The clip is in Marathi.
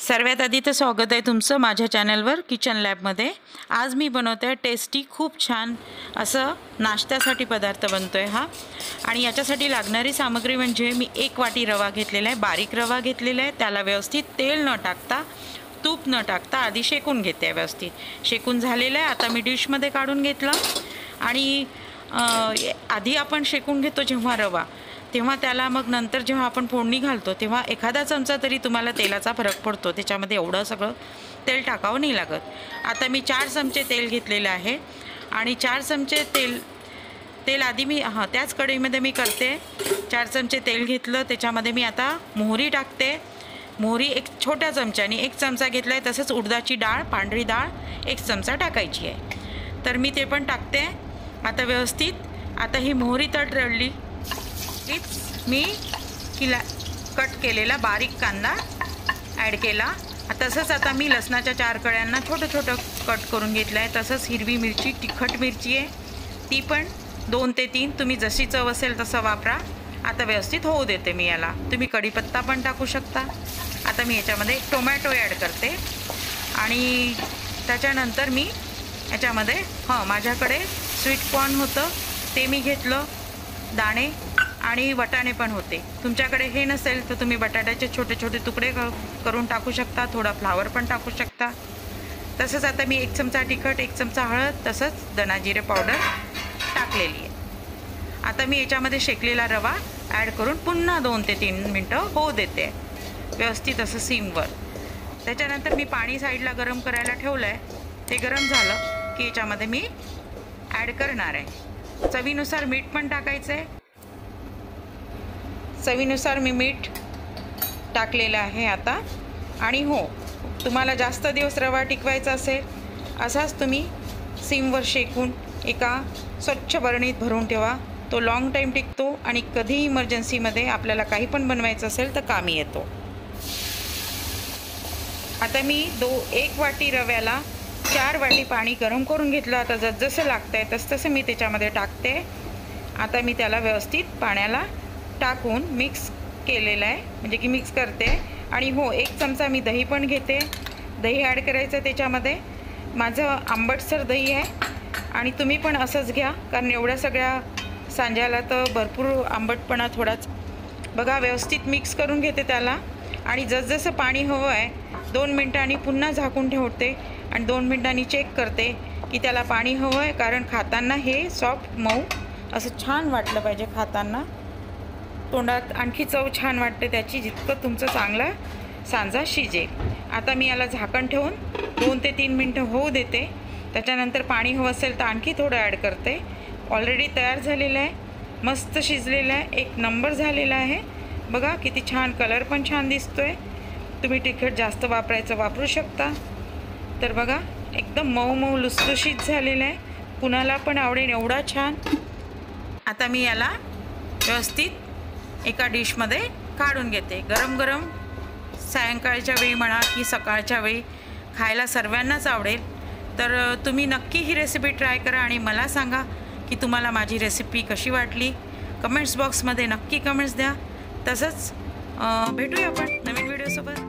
सर्वात आधी तर स्वागत आहे तुमचं माझ्या चॅनलवर किचन लॅबमध्ये। आज मी बनवते टेस्टी खूप छान असं नाश्त्यासाठी पदार्थ बनतोय हा। आणि याच्यासाठी लागणारी सामग्री म्हणजे मी 1 वाटी रवा घेतलेला आहे, बारीक रवा घेतलेला आहे। त्याला व्यवस्थित तेल न टाकता, तूप न टाकता आधी शेकून घेते। व्यवस्थित शेकून झालेलं आहे। आता मी डिशमध्ये काढून घेतलं आणि आधी आपण शेकून घेतो जेव्हा रवा, तेव्हा त्याला मग नंतर जेव्हा आपण फोडणी घालतो तेव्हा एखादा चमचा तरी तुम्हाला तेलाचा फरक पडतो। त्याच्यामध्ये एवढं सगळं तेल टाकावं नाही लागत। आता मी 4 चमचे तेल घेतलेले आहे आणि 4 चमचे तेल आधी मी त्याच कढईमध्ये मी करते। 4 चमचे तेल घेतलं, त्याच्यामध्ये मी आता मोहरी टाकते। मोहरी एक छोट्या चमच्याने 1 चमचा घेतला आहे। तसंच उडदाची डाळ, पांढरी डाळ 1 चमचा टाकायची आहे, तर मी ते पण टाकते। आता व्यवस्थित आता ही मोहरी तडतडली की मी कट केलेला बारीक कांदा ॲड केला। तसंच आता मी लसणाच्या 4 कळ्यांना छोटं छोटं कट करून घेतलं आहे। तसंच हिरवी मिरची, तिखट मिरची आहे, ती पण 2 ते 3 तुम्ही जशी चव असेल तसं वापरा। आता व्यवस्थित होऊ देते मी याला। तुम्ही कढीपत्ता पण टाकू शकता। आता मी याच्यामध्ये टोमॅटो ॲड करते आणि त्याच्यानंतर मी याच्यामध्ये माझ्याकडे स्वीट कॉर्न होतं ते मी घेतलं, दाणे, आणि वाटाणे पण होते। तुमच्याकडे हे नसेल तर तुम्ही बटाट्याचे छोटे छोटे तुकडे करून टाकू शकता, थोडा फ्लावर पण टाकू शकता। तसंच आता मी 1 चमचा तिखट, 1 चमचा हळद, तसंच धना जिरे पावडर टाकलेली आहे। आता मी याच्यामध्ये शेकलेला रवा ॲड करून पुन्हा 2 ते 3 मिनटं होऊ देते व्यवस्थित असं सिमवर। त्याच्यानंतर मी पाणी साईडला गरम करायला ठेवलं आहे। ते गरम झालं की याच्यामध्ये मी ॲड करणार आहे। चवीनुसार मीठ पण टाकायचं आहे। चवीनुसार मी मीठ टाकलेलं आहे आता। आणि तुम्हाला जास्त दिवस रवा टिकवायचा असेल असाच तुम्ही सिमवर शेकून एका स्वच्छ बरणीत भरून ठेवा। तो लॉंग टाईम टिकतो आणि कधी इमर्जन्सीमध्ये आपल्याला काही पण बनवायचं असेल तर कामी येतो। आता मी 1 वाटी रव्याला 4 वाटी पाणी गरम करून घेतलं। आता जसं लागतंय तसं मी त्याच्यामध्ये टाकते। आता मी त्याला व्यवस्थित पाण्याला टाकून मिक्स केलेलं आहे, म्हणजे की मिक्स करते। आणि 1 चमचा मी दही पण घेते। दही ॲड करायचं त्याच्यामध्ये। माझं आंबटसर दही आहे आणि तुम्ही पण असंच घ्या, कारण एवढ्या सगळ्या सांज्याला तर भरपूर आंबटपणा थोडाच। बघा व्यवस्थित मिक्स करून घेते त्याला आणि जसजसं पाणी हवं आहे 2 मिनिटांनी पुन्हा झाकून ठेवते आणि 2 मिनिटांनी चेक करते की त्याला पाणी हवं आहे, कारण खाताना हे सॉफ्ट मऊ असं छान वाटलं पाहिजे। खाताना तोंडात आणखी चव छान वाटते त्याची, जितकं तुमचं चांगला सांजा शिजेल। आता मी याला झाकण ठेवून 2 ते 3 मिनटं होऊ देते। त्याच्यानंतर पाणी हवं असेल तर आणखी थोडं ॲड करते। ऑलरेडी तयार झालेलं आहे, मस्त शिजलेलं आहे, 1 नंबर झालेला आहे। बघा किती छान कलर पण छान दिसतोय। तुम्ही तिखट जास्त वापरू शकता। तर बघा एकदम मऊ मऊ लुसलुशीत झालेलं आहे, कुणाला पण आवडेल एवढा छान। आता मी याला व्यवस्थित एका डिशमध्ये काढून घेते। गरम गरम सायंकाळच्या वेळी म्हणा की सकाळच्या वेळी खायला सर्वांनाच आवडेल। तर तुम्ही नक्की ही रेसिपी ट्राय करा आणि मला सांगा की तुम्हाला माझी रेसिपी कशी वाटली। कमेंट्स बॉक्समध्ये नक्की कमेंट्स द्या। तसंच भेटूया आपण नवीन व्हिडिओसोबत।